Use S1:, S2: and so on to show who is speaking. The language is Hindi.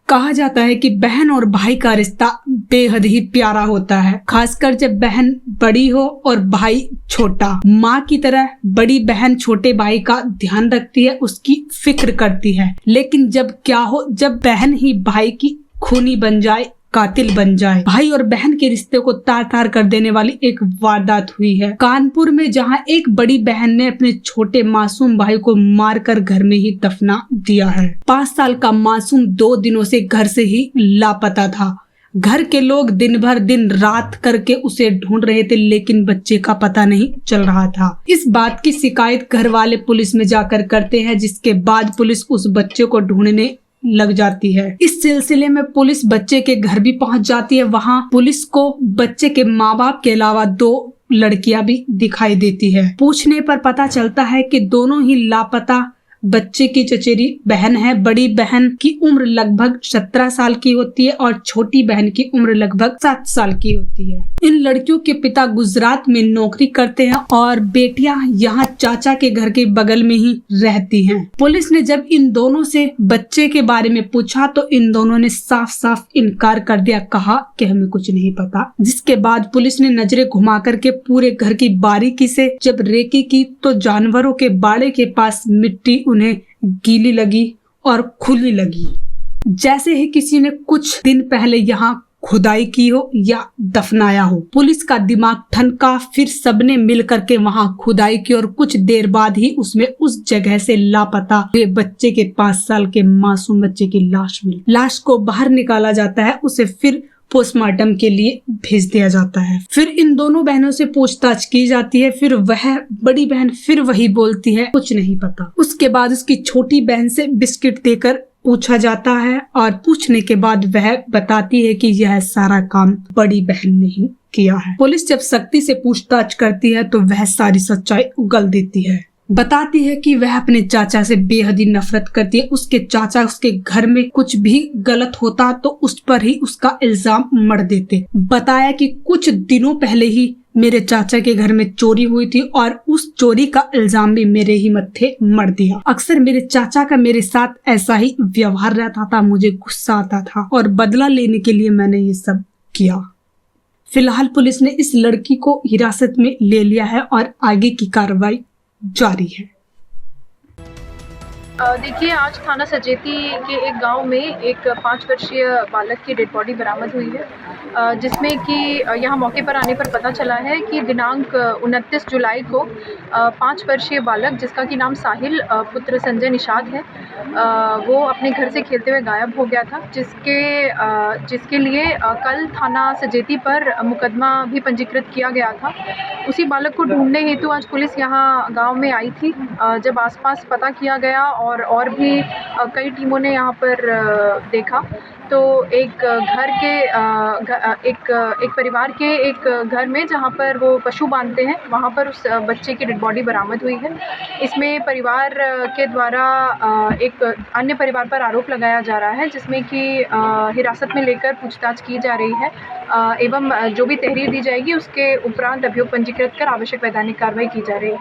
S1: कहा जाता है कि बहन और भाई का रिश्ता बेहद ही प्यारा होता है, खासकर जब बहन बड़ी हो और भाई छोटा। माँ की तरह बड़ी बहन छोटे भाई का ध्यान रखती है, उसकी फिक्र करती है। लेकिन जब क्या हो, जब बहन ही भाई की खूनी बन जाए, कातिल बन जाए। भाई और बहन के रिश्ते को तार तार कर देने वाली एक वारदात हुई है कानपुर में, जहां एक बड़ी बहन ने अपने छोटे मासूम भाई को मारकर घर में ही दफना दिया है। 5 साल का मासूम 2 दिनों से घर से ही लापता था। घर के लोग दिन भर दिन रात करके उसे ढूंढ रहे थे, लेकिन बच्चे का पता नहीं चल रहा था। इस बात की शिकायत घर वाले पुलिस में जाकर करते हैं, जिसके बाद पुलिस उस बच्चे को ढूंढने लग जाती है। इस सिलसिले में पुलिस बच्चे के घर भी पहुंच जाती है। वहां पुलिस को बच्चे के माँ बाप के अलावा 2 लड़कियां भी दिखाई देती है। पूछने पर पता चलता है कि दोनों ही लापता बच्चे की चचेरी बहन है। बड़ी बहन की उम्र लगभग 17 साल की होती है और छोटी बहन की उम्र लगभग 7 साल की होती है। इन लड़कियों के पिता गुजरात में नौकरी करते हैं और बेटियां यहाँ चाचा के घर के बगल में ही रहती हैं। पुलिस ने जब इन दोनों से बच्चे के बारे में पूछा तो इन दोनों ने साफ साफ इनकार कर दिया, कहा कि हमें कुछ नहीं पता। जिसके बाद पुलिस ने नजरें घुमा करके पूरे घर की बारीकी से जब रेकी की तो जानवरों के बाड़े के पास मिट्टी उन्हें गीली लगी और खुली लगी, जैसे ही किसी ने कुछ दिन पहले यहाँ खुदाई की हो या दफनाया हो। पुलिस का दिमाग ठनका, फिर सबने मिल करके वहां खुदाई की और कुछ देर बाद ही उसमें उस जगह से लापता हुए बच्चे के 5 साल के मासूम बच्चे की लाश मिली। लाश को बाहर निकाला जाता है, उसे फिर पोस्टमार्टम के लिए भेज दिया जाता है। फिर इन दोनों बहनों से पूछताछ की जाती है। फिर वह बड़ी बहन फिर वही बोलती है, कुछ नहीं पता। उसके बाद उसकी छोटी बहन से बिस्किट देकर पूछा जाता है और पूछने के बाद वह बताती है कि यह सारा काम बड़ी बहन ने ही किया है। पुलिस जब सख्ती से पूछताछ करती है तो वह सारी सच्चाई उगल देती है। बताती है कि वह अपने चाचा से बेहद ही नफरत करती है। उसके चाचा उसके घर में कुछ भी गलत होता तो उस पर ही उसका इल्जाम मढ़ देते। बताया कि कुछ दिनों पहले ही मेरे चाचा के घर में चोरी हुई थी और उस चोरी का इल्जाम भी मेरे ही मत्थे मढ़ दिया। अक्सर मेरे चाचा का मेरे साथ ऐसा ही व्यवहार रहता था, मुझे गुस्सा आता था और बदला लेने के लिए मैंने ये सब किया। फिलहाल पुलिस ने इस लड़की को हिरासत में ले लिया है और आगे की कार्रवाई जारी है।
S2: देखिए, आज थाना सजेती के एक गांव में एक 5 वर्षीय बालक की डेड बॉडी बरामद हुई है, जिसमें कि यहाँ मौके पर आने पर पता चला है कि दिनांक 29 जुलाई को 5 वर्षीय बालक, जिसका कि नाम साहिल पुत्र संजय निषाद है, वो अपने घर से खेलते हुए गायब हो गया था, जिसके लिए कल थाना सजेती पर मुकदमा भी पंजीकृत किया गया था। उसी बालक को ढूंढने हेतु आज पुलिस यहाँ गांव में आई थी। जब आसपास पता किया गया और भी कई टीमों ने यहाँ पर देखा तो एक परिवार के एक घर में, जहाँ पर वो पशु बांधते हैं, वहाँ पर उस बच्चे की डेड बॉडी बरामद हुई है। इसमें परिवार के द्वारा एक अन्य परिवार पर आरोप लगाया जा रहा है, जिसमें कि हिरासत में लेकर पूछताछ की जा रही है एवं जो भी तहरीर दी जाएगी उसके उपरांत अभियोग पंजीकृत कर आवश्यक वैधानिक कार्रवाई की जा रही है।